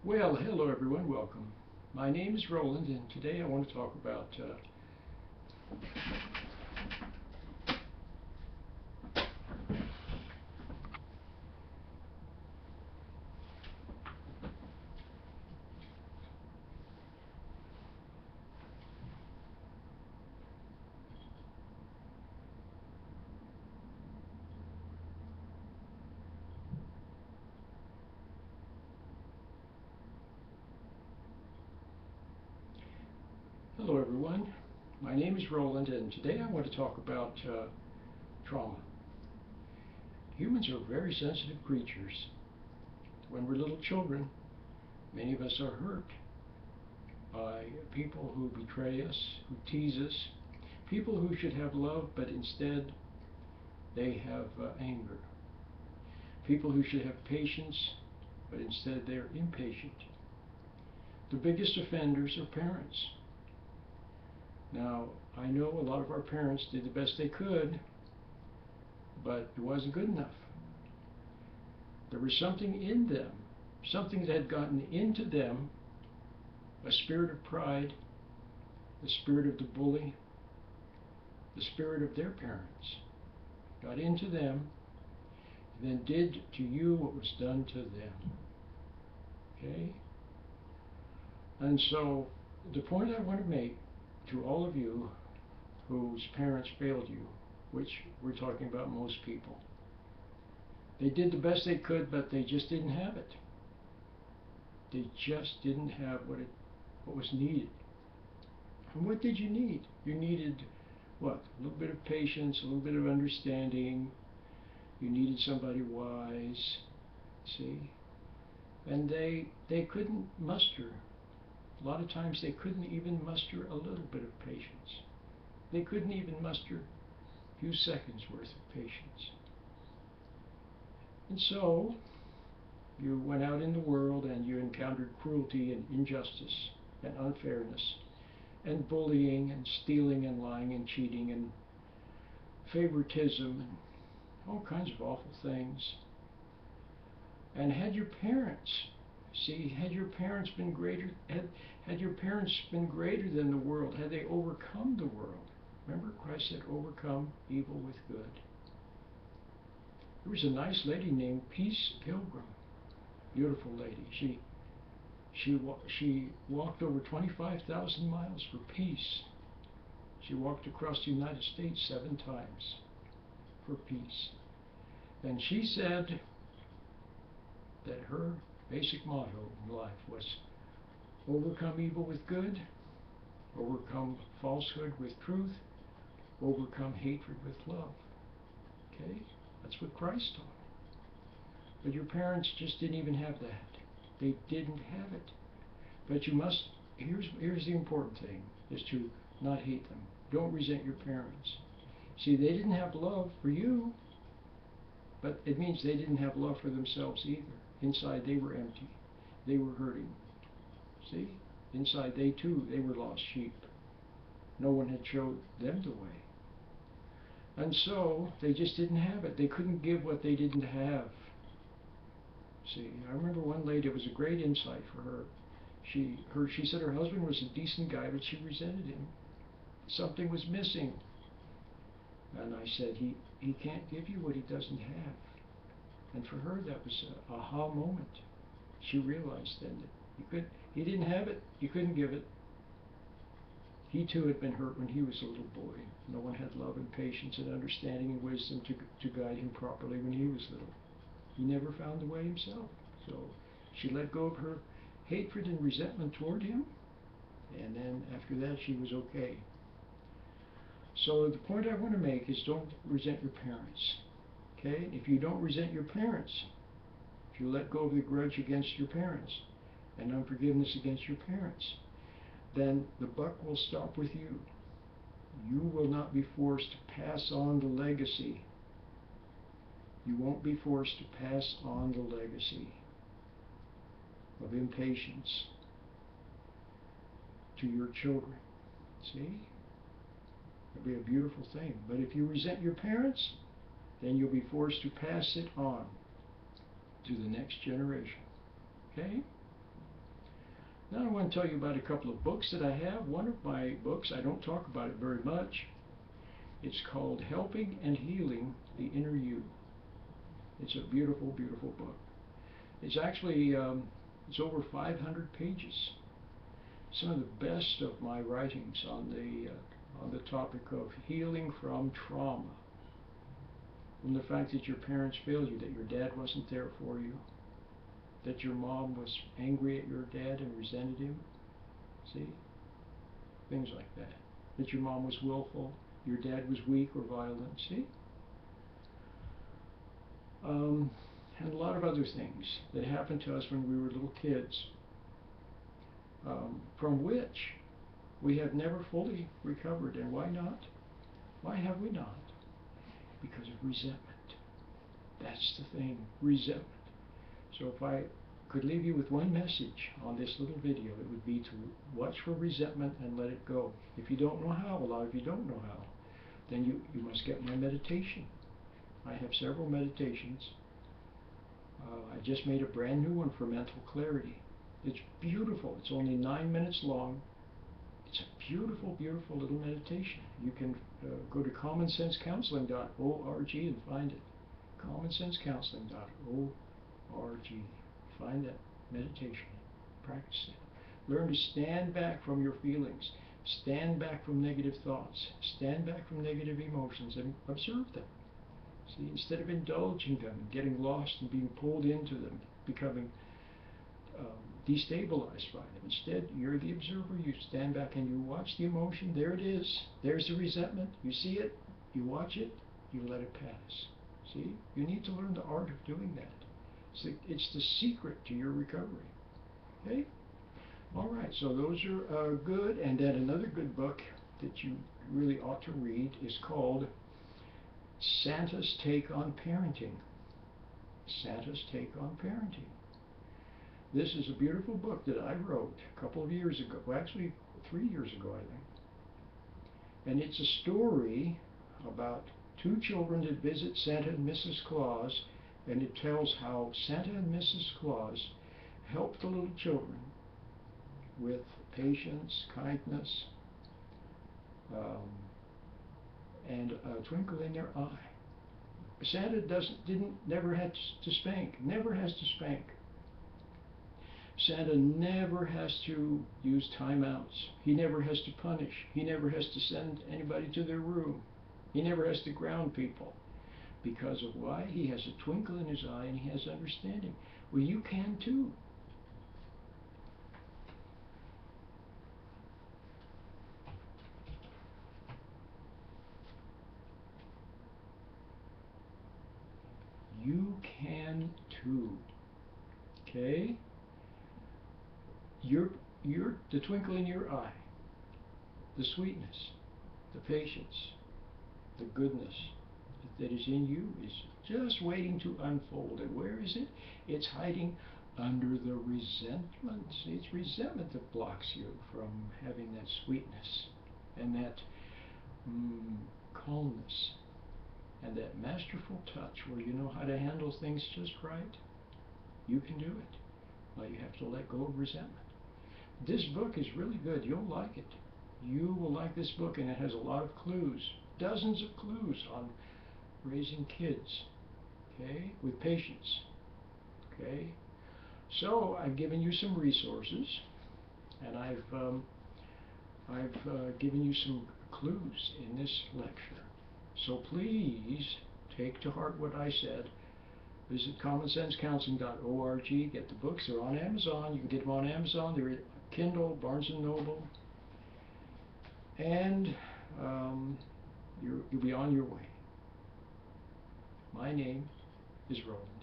Well, hello everyone, welcome. My name is Roland, and today I want to talk about Hello everyone. My name is Roland, and today I want to talk about trauma. Humans are very sensitive creatures. When we're little children, many of us are hurt by people who betray us, who tease us, people who should have love, but instead they have anger. People who should have patience, but instead they're impatient. The biggest offenders are parents. Now, I know a lot of our parents did the best they could, but it wasn't good enough. There was something in them, something that had gotten into them, a spirit of pride, the spirit of the bully, the spirit of their parents, got into them, and then did to you what was done to them. Okay? And so, the point I want to make to all of you whose parents failed you, which we're talking about most people. They did the best they could, but they just didn't have it. They just didn't have what was needed. And what did you need? You needed what? A little bit of patience, a little bit of understanding. You needed somebody wise, see? And they couldn't muster. A lot of times they couldn't even muster a little bit of patience. They couldn't even muster a few seconds worth of patience. And so you went out in the world and you encountered cruelty and injustice and unfairness and bullying and stealing and lying and cheating and favoritism and all kinds of awful things. And had your parents had your parents been greater, had your parents been greater than the world, had they overcome the world? Remember, Christ said, overcome evil with good. There was a nice lady named Peace Pilgrim, beautiful lady. She walked over 25,000 miles for peace. She walked across the United States 7 times for peace. And she said that her basic motto in life was overcome evil with good, overcome falsehood with truth, overcome hatred with love. Okay? That's what Christ taught. But your parents just didn't even have that. They didn't have it. But you must, here's the important thing, is to not hate them. Don't resent your parents. See, they didn't have love for you, but it means they didn't have love for themselves either. Inside they were empty. They were hurting. See? Inside they were lost sheep. No one had showed them the way. And so they just didn't have it. They couldn't give what they didn't have. See, I remember one lady, it was a great insight for her. She said her husband was a decent guy, but she resented him. Something was missing. And I said, he can't give you what he doesn't have. And for her, that was an aha moment. She realized then that he didn't have it, he couldn't give it. He too had been hurt when he was a little boy. No one had love and patience and understanding and wisdom to guide him properly when he was little. He never found the way himself. So she let go of her hatred and resentment toward him, and then after that she was okay. So the point I want to make is don't resent your parents. Okay? If you don't resent your parents, if you let go of the grudge against your parents and unforgiveness against your parents, then the buck will stop with you. You will not be forced to pass on the legacy. You won't be forced to pass on the legacy of impatience to your children. See? It'll be a beautiful thing. But if you resent your parents, then you'll be forced to pass it on to the next generation. Okay? Now I want to tell you about a couple of books that I have. One of my books, I don't talk about it very much. It's called Helping and Healing the Inner You. It's a beautiful, beautiful book. It's actually, it's over 500 pages. Some of the best of my writings on the topic of healing from trauma. From the fact that your parents failed you, that your dad wasn't there for you, that your mom was angry at your dad and resented him. See? Things like that. That your mom was willful, your dad was weak or violent. See? And a lot of other things that happened to us when we were little kids, from which we have never fully recovered. And why not? Why have we not? Because of resentment. That's the thing, resentment. So if I could leave you with one message on this little video, it would be to watch for resentment and let it go. If you don't know how, a lot of you don't know how, then you must get my meditation. I have several meditations. I just made a brand new one for mental clarity. It's beautiful. It's only 9 minutes long. It's a beautiful, beautiful little meditation. You can go to commonsensecounseling.org and find it. commonsensecounseling.org. Find that meditation. Practice it. Learn to stand back from your feelings. Stand back from negative thoughts. Stand back from negative emotions and observe them. See, instead of indulging them and getting lost and being pulled into them, becoming destabilized by them. Instead, you're the observer. You stand back and you watch the emotion. There it is. There's the resentment. You see it. You watch it. You let it pass. See? You need to learn the art of doing that. It's the secret to your recovery. Okay? All right. So those are good. And then another good book that you really ought to read is called Santa's Take on Parenting. Santa's Take on Parenting. This is a beautiful book that I wrote a couple of years ago, well, actually 3 years ago, I think. And it's a story about two children that visit Santa and Mrs. Claus, and it tells how Santa and Mrs. Claus help the little children with patience, kindness, and a twinkle in their eye. Santa never had to spank, never has to spank. Santa never has to use timeouts. He never has to punish. He never has to send anybody to their room. He never has to ground people. Because of why? He has a twinkle in his eye and he has understanding. Well, you can too. You can too. Okay? The twinkle in your eye, the sweetness, the patience, the goodness that is in you is just waiting to unfold. And where is it? It's hiding under the resentment. See, it's resentment that blocks you from having that sweetness and that calmness and that masterful touch where you know how to handle things just right. You can do it. Well, you have to let go of resentment. This book is really good. You'll like it. You will like this book, and it has a lot of clues, dozens of clues on raising kids, okay, with patience, okay. So I've given you some resources, and I've given you some clues in this lecture. So please take to heart what I said. Visit commonsensecounseling.org. Get the books. They're on Amazon. You can get them on Amazon. They're at Kindle, Barnes & Noble. And you'll be on your way. My name is Roland.